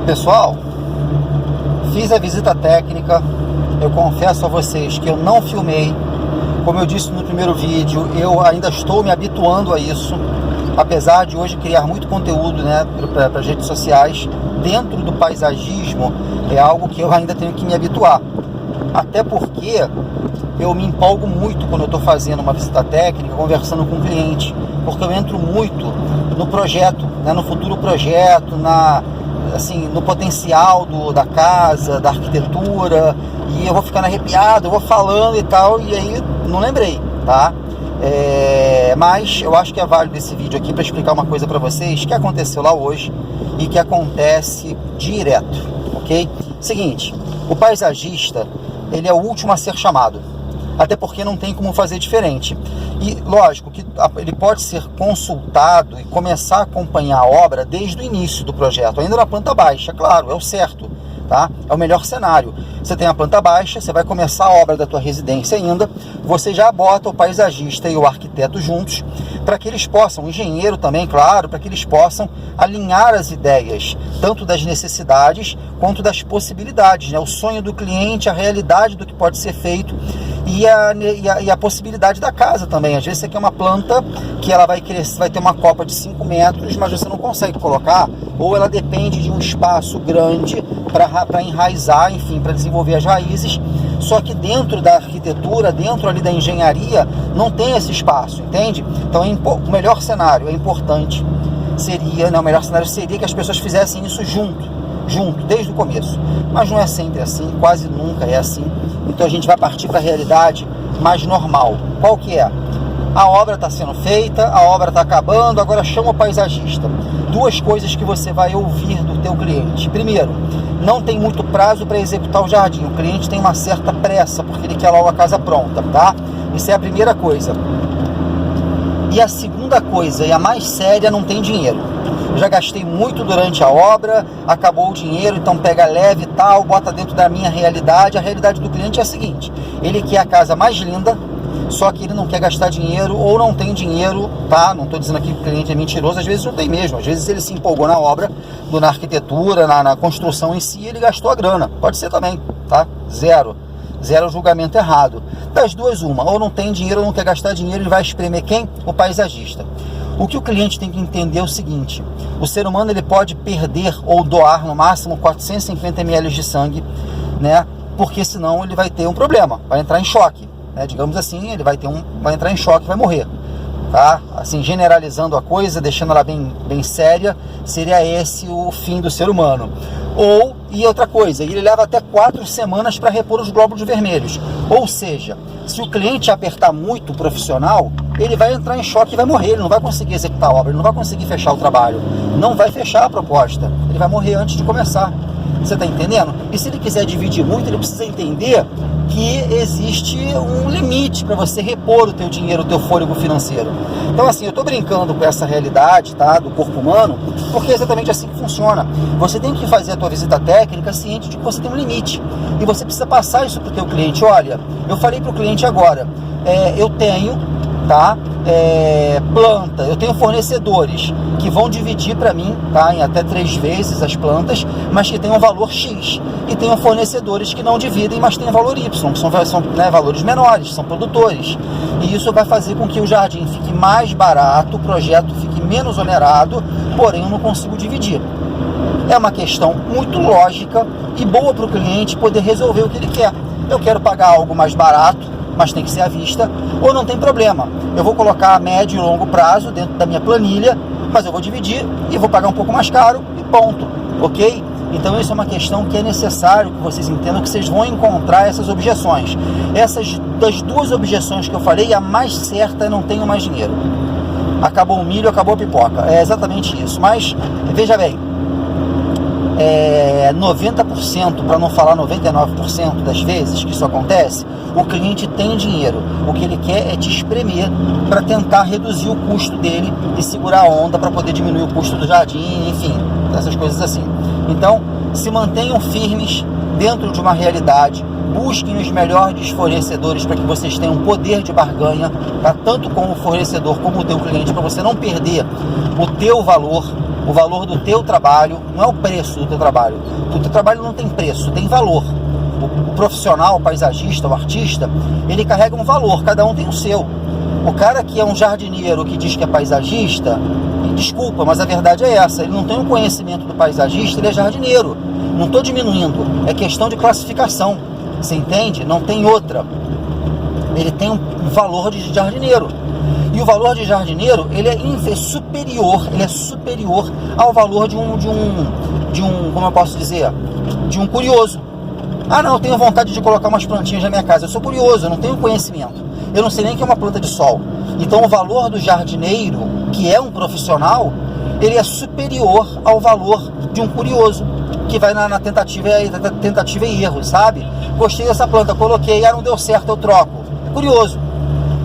Pessoal, fiz a visita técnica. Eu confesso a vocês que eu não filmei. Como eu disse no primeiro vídeo, eu ainda estou me habituando a isso, apesar de hoje criar muito conteúdo, né, para as redes sociais. Dentro do paisagismo é algo que eu ainda tenho que me habituar, até porque eu me empolgo muito quando eu estou fazendo uma visita técnica, conversando com o cliente, porque eu entro muito no projeto, né, no futuro projeto, no potencial da casa, da arquitetura, e eu vou ficando arrepiado, eu vou falando e tal, e aí não lembrei, tá? Mas eu acho que é válido esse vídeo aqui para explicar uma coisa para vocês que aconteceu lá hoje e que acontece direto, ok? Seguinte, o paisagista, ele é o último a ser chamado, até porque não tem como fazer diferente. E lógico que ele pode ser consultado e começar a acompanhar a obra desde o início do projeto, ainda na planta baixa, claro, é o certo, tá? É o melhor cenário. Você tem a planta baixa, você vai começar a obra da tua residência ainda, você já bota o paisagista e o arquiteto juntos, para que eles possam, o engenheiro também, claro, para que eles possam alinhar as ideias, tanto das necessidades quanto das possibilidades, né? O sonho do cliente, a realidade do que pode ser feito e a possibilidade da casa também. Às vezes você quer uma planta que ela vai crescer, vai ter uma copa de 5 metros, mas você não consegue colocar, ou ela depende de um espaço grande para enraizar, enfim, para desenvolver as raízes, só que dentro da arquitetura, dentro ali da engenharia, não tem esse espaço, entende? Então o melhor cenário, é importante, o melhor cenário seria que as pessoas fizessem isso junto, desde o começo, mas não é sempre assim, quase nunca é assim. Então a gente vai partir para a realidade mais normal. Qual que é? A obra está sendo feita, a obra está acabando, agora chama o paisagista. Duas coisas que você vai ouvir do teu cliente. Primeiro, não tem muito prazo para executar o jardim. O cliente tem uma certa pressa, porque ele quer logo a casa pronta, tá? Isso é a primeira coisa. E a segunda coisa, e a mais séria, não tem dinheiro. Eu já gastei muito durante a obra, acabou o dinheiro, então pega leve e tal, bota dentro da minha realidade. A realidade do cliente é a seguinte: ele quer a casa mais linda, só que ele não quer gastar dinheiro ou não tem dinheiro, tá? Não estou dizendo aqui que o cliente é mentiroso, às vezes não tem mesmo, às vezes ele se empolgou na obra, na arquitetura, na construção em si, ele gastou a grana, pode ser também, tá? Zero julgamento errado. Das duas, uma, ou não tem dinheiro ou não quer gastar dinheiro, ele vai espremer quem? O paisagista. O que o cliente tem que entender é o seguinte: o ser humano ele pode perder ou doar no máximo 450 ml de sangue, né? Porque senão ele vai ter um problema, vai entrar em choque, né? Digamos assim, ele vai entrar em choque, vai morrer, tá? Assim, generalizando a coisa, deixando ela bem séria, seria esse o fim do ser humano. E outra coisa, ele leva até 4 semanas para repor os glóbulos vermelhos. Ou seja, se o cliente apertar muito o profissional, ele vai entrar em choque e vai morrer, ele não vai conseguir executar a obra, ele não vai conseguir fechar o trabalho, não vai fechar a proposta, ele vai morrer antes de começar. Você está entendendo? E se ele quiser dividir muito, ele precisa entender que existe um limite para você repor o teu dinheiro, o teu fôlego financeiro. Então assim, eu estou brincando com essa realidade, tá, do corpo humano, porque é exatamente assim que funciona. Você tem que fazer a tua visita técnica ciente de que você tem um limite, e você precisa passar isso para o teu cliente. Olha, eu falei para o cliente agora, eu tenho, tá, planta, eu tenho fornecedores que vão dividir para mim, tá, em até 3 vezes as plantas, mas que tem um valor X, e tenho fornecedores que não dividem, mas tem valor Y, que são né, valores menores, são produtores, e isso vai fazer com que o jardim fique mais barato, o projeto fique menos onerado, porém eu não consigo dividir. É uma questão muito lógica e boa para o cliente poder resolver o que ele quer. Eu quero pagar algo mais barato, mas tem que ser à vista, ou não tem problema, eu vou colocar a médio e longo prazo dentro da minha planilha, mas eu vou dividir e vou pagar um pouco mais caro e ponto, ok? Então isso é uma questão que é necessário que vocês entendam, que vocês vão encontrar essas objeções. Essas das duas objeções que eu falei, a mais certa é não tenho mais dinheiro. Acabou o milho, acabou a pipoca, é exatamente isso. Mas veja bem, 90%, para não falar 99% das vezes que isso acontece, o cliente tem dinheiro. O que ele quer é te espremer para tentar reduzir o custo dele e segurar a onda para poder diminuir o custo do jardim, enfim, essas coisas assim. Então, se mantenham firmes dentro de uma realidade, busquem os melhores fornecedores para que vocês tenham poder de barganha, tá? Tanto com o fornecedor como o teu cliente, para você não perder o teu valor, O valor do teu trabalho não é o preço do teu trabalho. O teu trabalho não tem preço, tem valor. O profissional, o paisagista, o artista, ele carrega um valor, cada um tem o seu. O cara que é um jardineiro que diz que é paisagista, desculpa, mas a verdade é essa, ele não tem o conhecimento do paisagista, ele é jardineiro. Não estou diminuindo, é questão de classificação, você entende? Não tem outra. Ele tem um valor de jardineiro. E o valor de jardineiro, ele é superior ao valor de um, como eu posso dizer, de um curioso. Ah, não, eu tenho vontade de colocar umas plantinhas na minha casa. Eu sou curioso, eu não tenho conhecimento. Eu não sei nem o que é uma planta de sol. Então o valor do jardineiro, que é um profissional, ele é superior ao valor de um curioso, que vai na tentativa e erro, sabe? Gostei dessa planta, coloquei, não deu certo, eu troco. Curioso.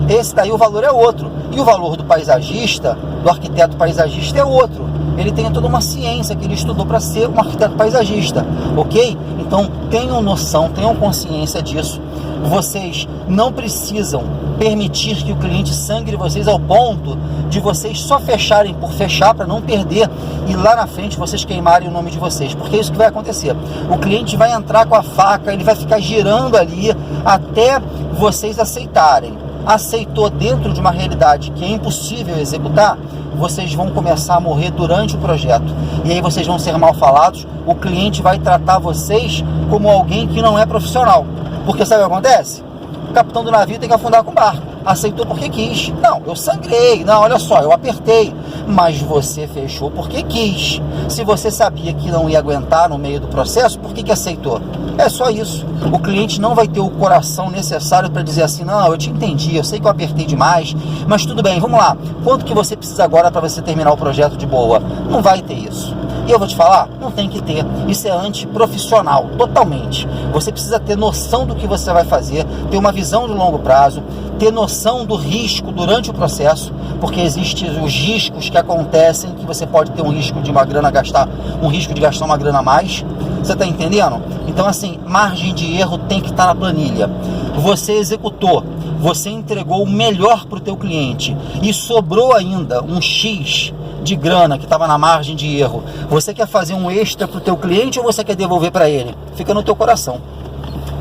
Esse daí o valor é outro. E o valor do paisagista, do arquiteto paisagista, é outro. Ele tem toda uma ciência que ele estudou para ser um arquiteto paisagista, ok? Então tenham noção, tenham consciência disso. Vocês não precisam permitir que o cliente sangre vocês ao ponto de vocês só fecharem por fechar para não perder e lá na frente vocês queimarem o nome de vocês, porque é isso que vai acontecer. O cliente vai entrar com a faca, ele vai ficar girando ali até vocês aceitarem. Aceitou dentro de uma realidade que é impossível executar, vocês vão começar a morrer durante o projeto. E aí vocês vão ser mal falados, o cliente vai tratar vocês como alguém que não é profissional. Porque sabe o que acontece? O capitão do navio tem que afundar com o barco. Aceitou porque quis. Não, eu sangrei. Não, olha só, eu apertei. Mas você fechou porque quis. Se você sabia que não ia aguentar no meio do processo, por que aceitou? É só isso. O cliente não vai ter o coração necessário para dizer assim, não, eu te entendi, eu sei que eu apertei demais, mas tudo bem, vamos lá. Quanto que você precisa agora para você terminar o projeto de boa? Não vai ter isso. E eu vou te falar, não tem que ter. Isso é antiprofissional, totalmente. Você precisa ter noção do que você vai fazer, ter uma visão de longo prazo, ter noção do risco durante o processo, porque existem os riscos que acontecem, que você pode ter um risco de uma grana gastar, um risco de gastar uma grana a mais. Você está entendendo? Então, assim, margem de erro tem que estar na planilha. Você executou, você entregou o melhor para o teu cliente e sobrou ainda um X de grana que estava na margem de erro. Você quer fazer um extra para o teu cliente ou você quer devolver para ele? Fica no teu coração.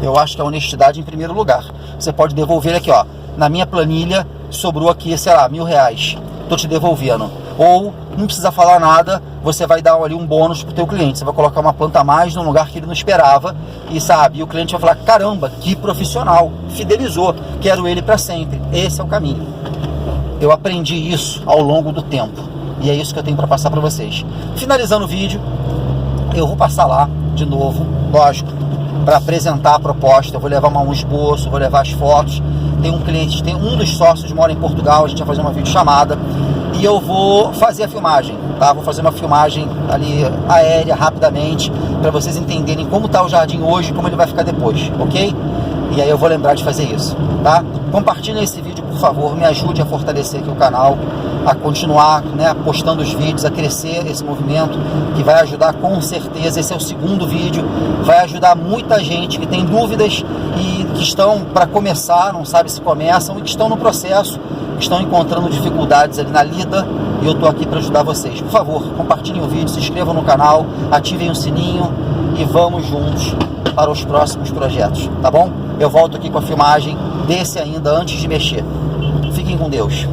Eu acho que a honestidade em primeiro lugar. Você pode devolver aqui, ó, na minha planilha sobrou aqui, sei lá, R$1.000. Tô te devolvendo. Ou não precisa falar nada, você vai dar ali um bônus pro teu cliente. Você vai colocar uma planta a mais num lugar que ele não esperava e sabe, e o cliente vai falar, caramba, que profissional, fidelizou, quero ele para sempre. Esse é o caminho. Eu aprendi isso ao longo do tempo e é isso que eu tenho para passar para vocês. Finalizando o vídeo, eu vou passar lá de novo, lógico, para apresentar a proposta. Eu vou levar um esboço, vou levar as fotos. Tem um cliente, tem um dos sócios mora em Portugal, a gente vai fazer uma videochamada e eu vou fazer a filmagem, tá? Vou fazer uma filmagem ali aérea rapidamente para vocês entenderem como está o jardim hoje e como ele vai ficar depois, ok? E aí eu vou lembrar de fazer isso, tá? Compartilhem esse vídeo, por favor, me ajude a fortalecer aqui o canal, a continuar, né, postando os vídeos, a crescer esse movimento, que vai ajudar com certeza. Esse é o segundo vídeo, vai ajudar muita gente que tem dúvidas e que estão para começar, não sabe se começam, e que estão no processo, que estão encontrando dificuldades ali na lida, e eu estou aqui para ajudar vocês. Por favor, compartilhem o vídeo, se inscrevam no canal, ativem o sininho e vamos juntos para os próximos projetos, tá bom? Eu volto aqui com a filmagem desse ainda antes de mexer. Fiquem com Deus.